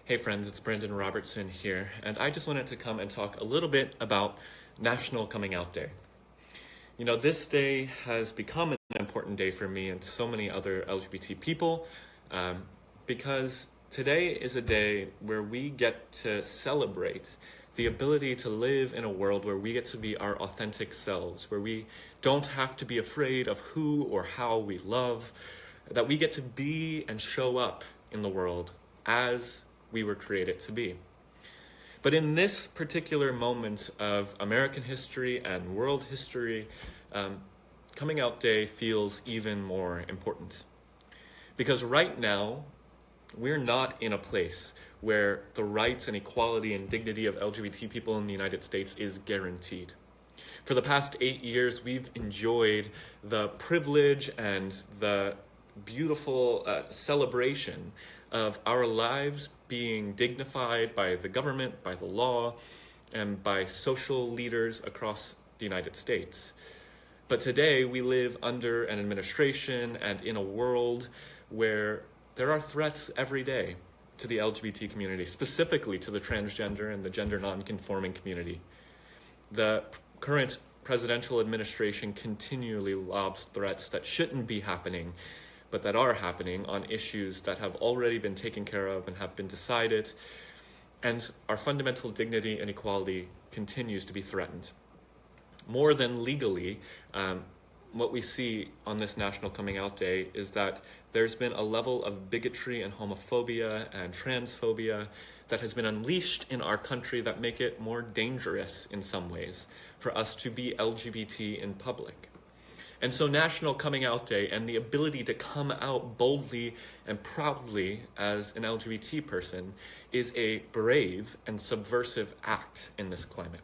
Hey friends, it's Brandan Robertson here, and I just wanted to come and talk a little bit about National Coming Out Day. You know, this day has become an important day for me and so many other LGBT people because today is a day where we get to celebrate the ability to live in a world where we get to be our authentic selves, where we don't have to be afraid of who or how we love, that we get to be and show up in the world as we were created to be. But in this particular moment of American history and world history, Coming Out Day feels even more important. Because right now, we're not in a place where the rights and equality and dignity of LGBT people in the United States is guaranteed. For the past 8 years, we've enjoyed the privilege and the beautiful celebration of our lives being dignified by the government, by the law, and by social leaders across the United States. But today we live under an administration and in a world where there are threats every day to the LGBT community, specifically to the transgender and the gender non-conforming community. The current presidential administration continually lobs threats that shouldn't be happening, but that are happening on issues that have already been taken care of and have been decided, and our fundamental dignity and equality continues to be threatened. More than legally, what we see on this National Coming Out Day is that there's been a level of bigotry and homophobia and transphobia that has been unleashed in our country that make it more dangerous in some ways for us to be LGBT in public. And so National Coming Out Day and the ability to come out boldly and proudly as an LGBT person is a brave and subversive act in this climate.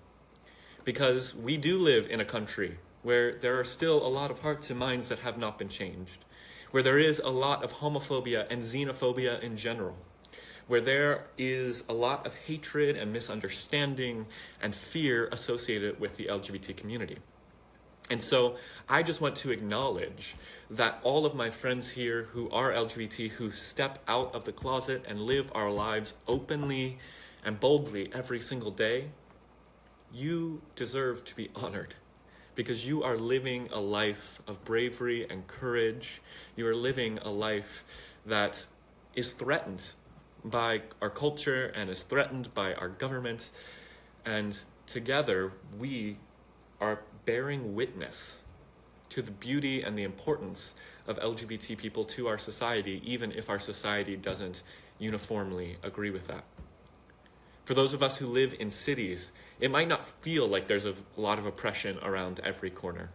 Because we do live in a country where there are still a lot of hearts and minds that have not been changed, where there is a lot of homophobia and xenophobia in general, where there is a lot of hatred and misunderstanding and fear associated with the LGBT community. And so I just want to acknowledge that all of my friends here who are LGBT, who step out of the closet and live our lives openly and boldly every single day, you deserve to be honored because you are living a life of bravery and courage. You are living a life that is threatened by our culture and is threatened by our government. And together we are bearing witness to the beauty and the importance of LGBT people to our society, even if our society doesn't uniformly agree with that. For those of us who live in cities, it might not feel like there's a lot of oppression around every corner.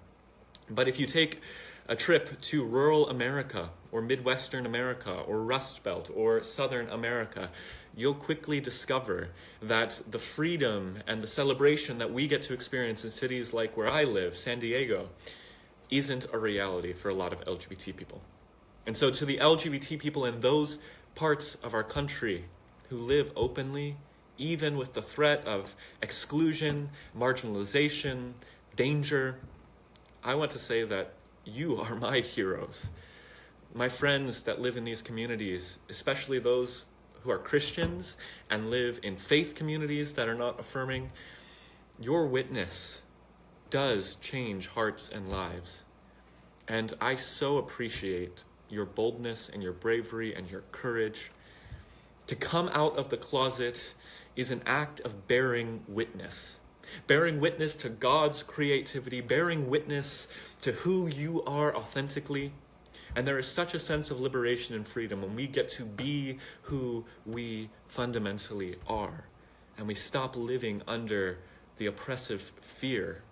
But if you take a trip to rural America or Midwestern America or Rust Belt or Southern America, you'll quickly discover that the freedom and the celebration that we get to experience in cities like where I live, San Diego, isn't a reality for a lot of LGBT people. And so to the LGBT people in those parts of our country who live openly, even with the threat of exclusion, marginalization, danger, I want to say that you are my heroes. My friends that live in these communities, especially those who are Christians and live in faith communities that are not affirming, your witness does change hearts and lives. And I so appreciate your boldness and your bravery and your courage. To come out of the closet is an act of bearing witness to God's creativity, bearing witness to who you are authentically. And there is such a sense of liberation and freedom when we get to be who we fundamentally are, and we stop living under the oppressive fear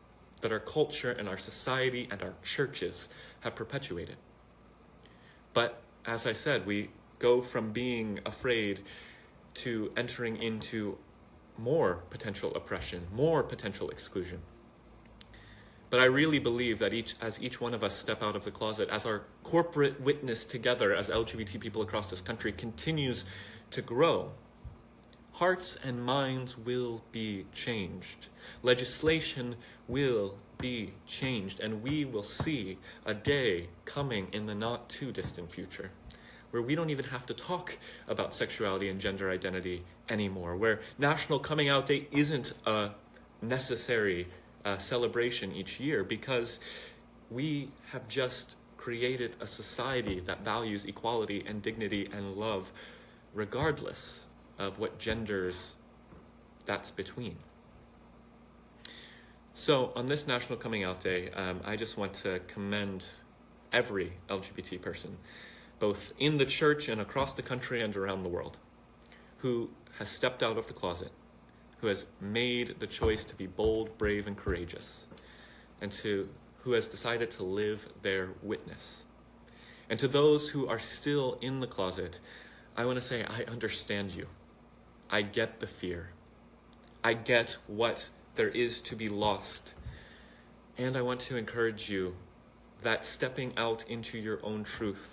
that our culture and our society and our churches have perpetuated. But as I said, we go from being afraid to entering into more potential oppression, more potential exclusion. But I really believe that as each one of us step out of the closet, as our corporate witness together as LGBT people across this country continues to grow, hearts and minds will be changed. Legislation will be changed, and we will see a day coming in the not too distant future where we don't even have to talk about sexuality and gender identity anymore, where National Coming Out Day isn't a necessary celebration each year, because we have just created a society that values equality and dignity and love regardless of what genders that's between. So on this National Coming Out Day, I just want to commend every LGBT person, both in the church and across the country and around the world, who has stepped out of the closet, who has made the choice to be bold, brave, and courageous, and who has decided to live their witness. And to those who are still in the closet, I want to say, I understand you. I get the fear. I get what there is to be lost. And I want to encourage you that stepping out into your own truth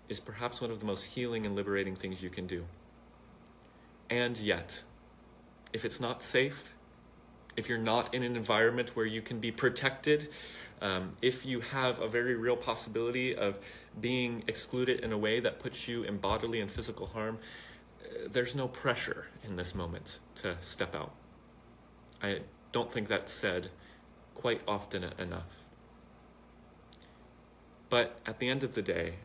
is perhaps one of the most healing and liberating things you can do. And yet, if it's not safe, if you're not in an environment where you can be protected, if you have a very real possibility of being excluded in a way that puts you in bodily and physical harm, there's no pressure in this moment to step out. I don't think that's said quite often enough. But at the end of the day,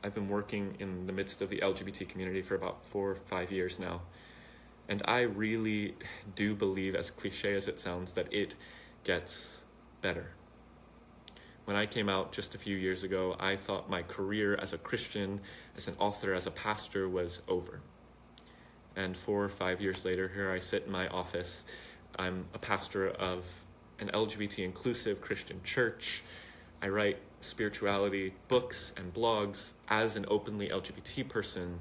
I've been working in the midst of the LGBT community for about 4 or 5 years now. And I really do believe, as cliche as it sounds, that it gets better. When I came out just a few years ago, I thought my career as a Christian, as an author, as a pastor was over. And 4 or 5 years later, here I sit in my office. I'm a pastor of an LGBT inclusive Christian church. I write spirituality books and blogs as an openly LGBT person.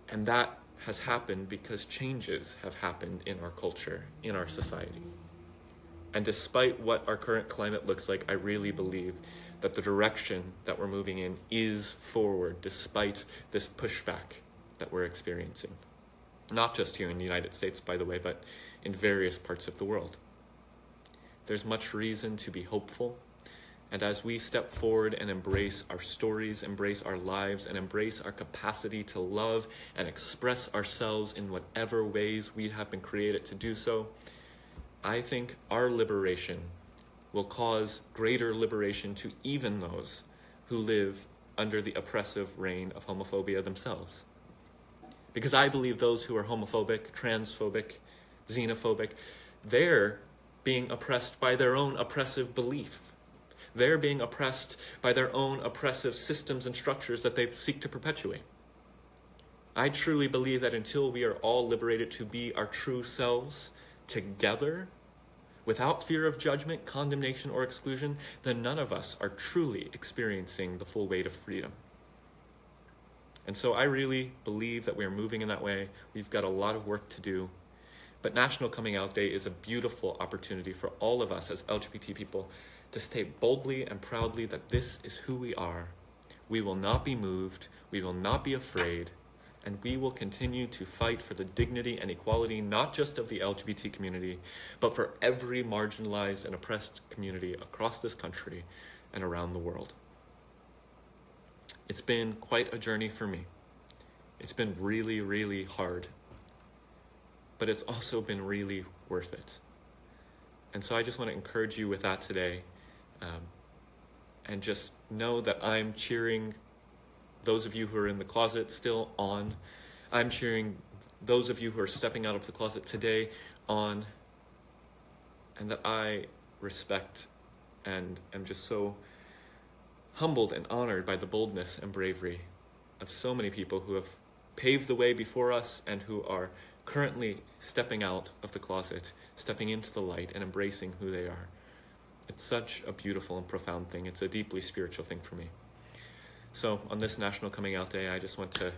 And that has happened because changes have happened in our culture, in our society. And despite what our current climate looks like, I really believe that the direction that we're moving in is forward, despite this pushback that we're experiencing. Not just here in the United States, by the way, but in various parts of the world. There's much reason to be hopeful. And as we step forward and embrace our stories, embrace our lives, and embrace our capacity to love and express ourselves in whatever ways we have been created to do so, I think our liberation will cause greater liberation to even those who live under the oppressive reign of homophobia themselves. Because I believe those who are homophobic, transphobic, xenophobic, they're being oppressed by their own oppressive belief. They're being oppressed by their own oppressive systems and structures that they seek to perpetuate. I truly believe that until we are all liberated to be our true selves together, without fear of judgment, condemnation, or exclusion, then none of us are truly experiencing the full weight of freedom. And so I really believe that we are moving in that way. We've got a lot of work to do. But National Coming Out Day is a beautiful opportunity for all of us as LGBT people to state boldly and proudly that this is who we are. We will not be moved. We will not be afraid. And we will continue to fight for the dignity and equality, not just of the LGBT community, but for every marginalized and oppressed community across this country and around the world. It's been quite a journey for me. It's been really, really hard. But it's also been really worth it. And so I just want to encourage you with that today. And just know that I'm cheering those of you who are in the closet still on. I'm cheering those of you who are stepping out of the closet today on. And that I respect and am just so humbled and honored by the boldness and bravery of so many people who have paved the way before us and who are currently stepping out of the closet, stepping into the light and embracing who they are. It's such a beautiful and profound thing. It's a deeply spiritual thing for me. So on this National Coming Out Day, I just want to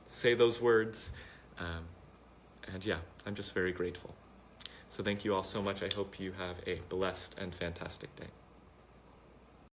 say those words. And yeah, I'm just very grateful. So thank you all so much. I hope you have a blessed and fantastic day.